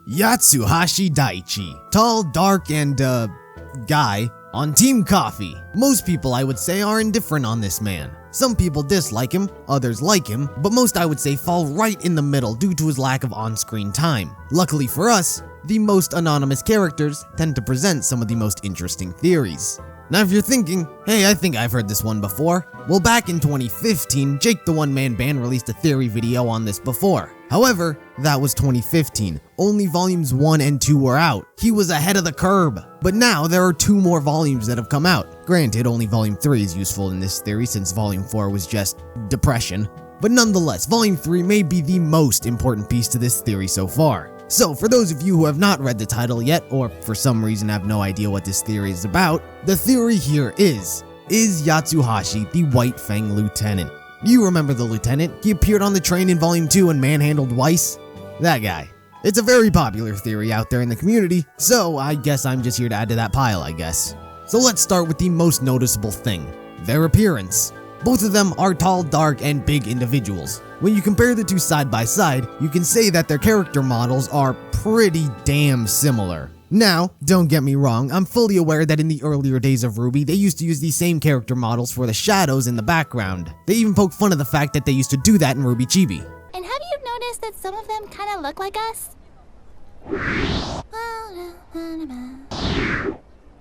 Yatsuhashi Daichi, tall, dark, and, guy on Team Coffee. Most people, I would say, are indifferent on this man. Some people dislike him, others like him, but most, I would say, fall right in the middle due to his lack of on-screen time. Luckily for us, the most anonymous characters tend to present some of the most interesting theories. Now if you're thinking, hey, I think I've heard this one before, well, back in 2015, Jake the One Man Band released a theory video on this before. However, that was 2015. Only volumes 1 and 2 were out. He was ahead of the curve. But now there are 2 more volumes that have come out. Granted, only volume 3 is useful in this theory since volume 4 was just depression. But nonetheless, volume 3 may be the most important piece to this theory so far. So for those of you who have not read the title yet, or for some reason have no idea what this theory is about, the theory here is Yatsuhashi the White Fang Lieutenant? You remember the Lieutenant? He appeared on the train in volume 2 and manhandled Weiss? That guy. It's a very popular theory out there in the community, so I guess I'm just here to add to that pile, I guess. So let's start with the most noticeable thing, their appearance. Both of them are tall, dark, and big individuals. When you compare the two side by side, you can say that their character models are pretty damn similar. Now, don't get me wrong, I'm fully aware that in the earlier days of RWBY, they used to use these same character models for the shadows in the background. They even poke fun of the fact that they used to do that in RWBY Chibi. And have you noticed that some of them kind of look like us?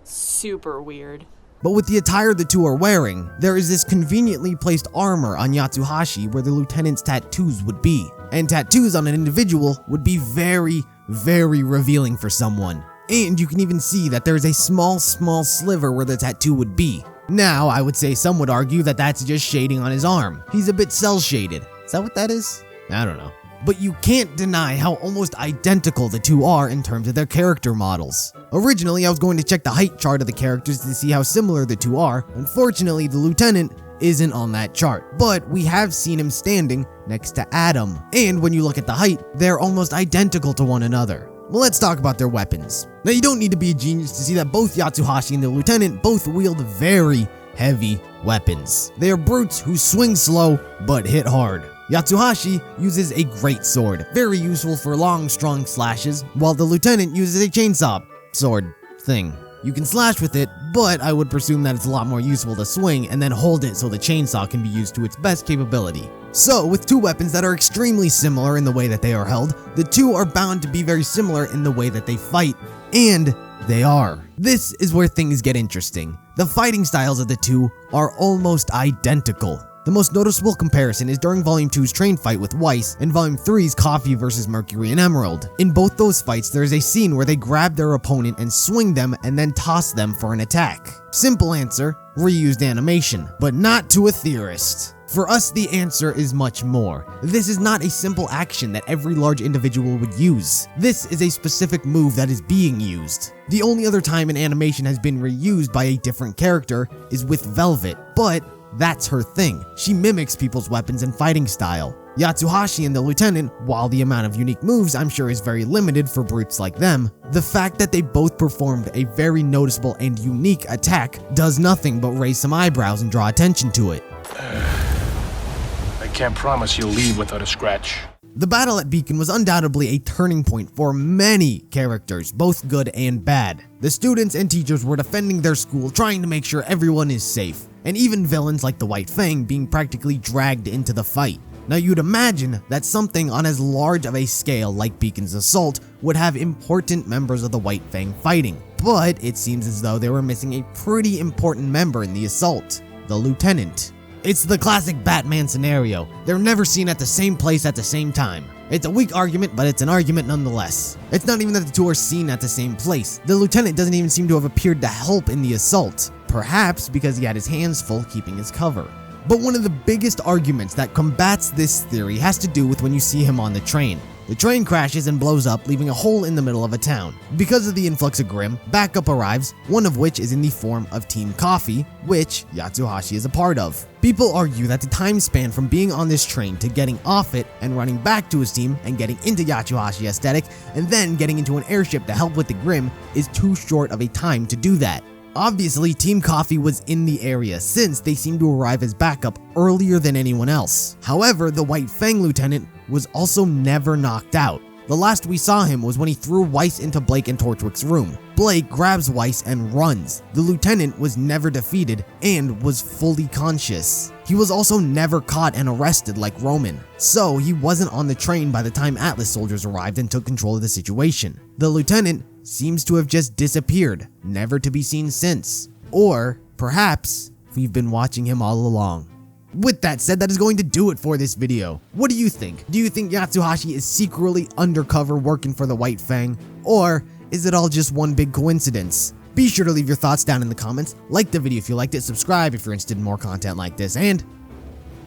Super weird. But with the attire the two are wearing, there is this conveniently placed armor on Yatsuhashi where the lieutenant's tattoos would be. And tattoos on an individual would be very, very revealing for someone. And you can even see that there is a small sliver where the tattoo would be. Now, I would say some would argue that that's just shading on his arm. He's a bit cell shaded. Is that what that is? I don't know. But you can't deny how almost identical the two are in terms of their character models. Originally, I was going to check the height chart of the characters to see how similar the two are. Unfortunately, the lieutenant isn't on that chart, but we have seen him standing next to Adam. And when you look at the height, they're almost identical to one another. Well, let's talk about their weapons. Now, you don't need to be a genius to see that both Yatsuhashi and the lieutenant both wield very heavy weapons. They are brutes who swing slow, but hit hard. Yatsuhashi uses a great sword, very useful for long, strong slashes, while the lieutenant uses a chainsaw sword thing. You can slash with it, but I would presume that it's a lot more useful to swing and then hold it so the chainsaw can be used to its best capability. So, with two weapons that are extremely similar in the way that they are held, the two are bound to be very similar in the way that they fight, and they are. This is where things get interesting. The fighting styles of the two are almost identical. The most noticeable comparison is during Volume 2's train fight with Weiss and Volume 3's Coffee vs Mercury and Emerald. In both those fights, there is a scene where they grab their opponent and swing them and then toss them for an attack. Simple answer, reused animation, but not to a theorist. For us, the answer is much more. This is not a simple action that every large individual would use. This is a specific move that is being used. The only other time an animation has been reused by a different character is with Velvet, but that's her thing. She mimics people's weapons and fighting style. Yatsuhashi and the lieutenant, while the amount of unique moves I'm sure is very limited for brutes like them, the fact that they both performed a very noticeable and unique attack does nothing but raise some eyebrows and draw attention to it. I can't promise you'll leave without a scratch. The battle at Beacon was undoubtedly a turning point for many characters, both good and bad. The students and teachers were defending their school, trying to make sure everyone is safe, and even villains like the White Fang being practically dragged into the fight. Now you'd imagine that something on as large of a scale like Beacon's assault would have important members of the White Fang fighting, but it seems as though they were missing a pretty important member in the assault, the lieutenant. It's the classic Batman scenario. They're never seen at the same place at the same time. It's a weak argument, but it's an argument nonetheless. It's not even that the two are seen at the same place. The lieutenant doesn't even seem to have appeared to help in the assault. Perhaps because he had his hands full keeping his cover. But one of the biggest arguments that combats this theory has to do with when you see him on the train. The train crashes and blows up, leaving a hole in the middle of a town. Because of the influx of Grimm, backup arrives, one of which is in the form of Team Coffee, which Yatsuhashi is a part of. People argue that the time span from being on this train to getting off it and running back to his team and getting into Yatsuhashi aesthetic and then getting into an airship to help with the Grimm is too short of a time to do that. Obviously, Team Coffee was in the area since they seemed to arrive as backup earlier than anyone else. However, the White Fang lieutenant was also never knocked out. The last we saw him was when he threw Weiss into Blake and Torchwick's room. Blake grabs Weiss and runs. The lieutenant was never defeated and was fully conscious. He was also never caught and arrested like Roman, so he wasn't on the train by the time Atlas soldiers arrived and took control of the situation. The lieutenant seems to have just disappeared, never to be seen since. Or perhaps we've been watching him all along. With that said, that is going to do it for this video. What do you think? Do you think Yatsuhashi is secretly undercover working for the White Fang? Or is it all just one big coincidence? Be sure to leave your thoughts down in the comments, like the video if you liked it, subscribe if you're interested in more content like this, and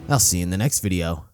I'll see you in the next video.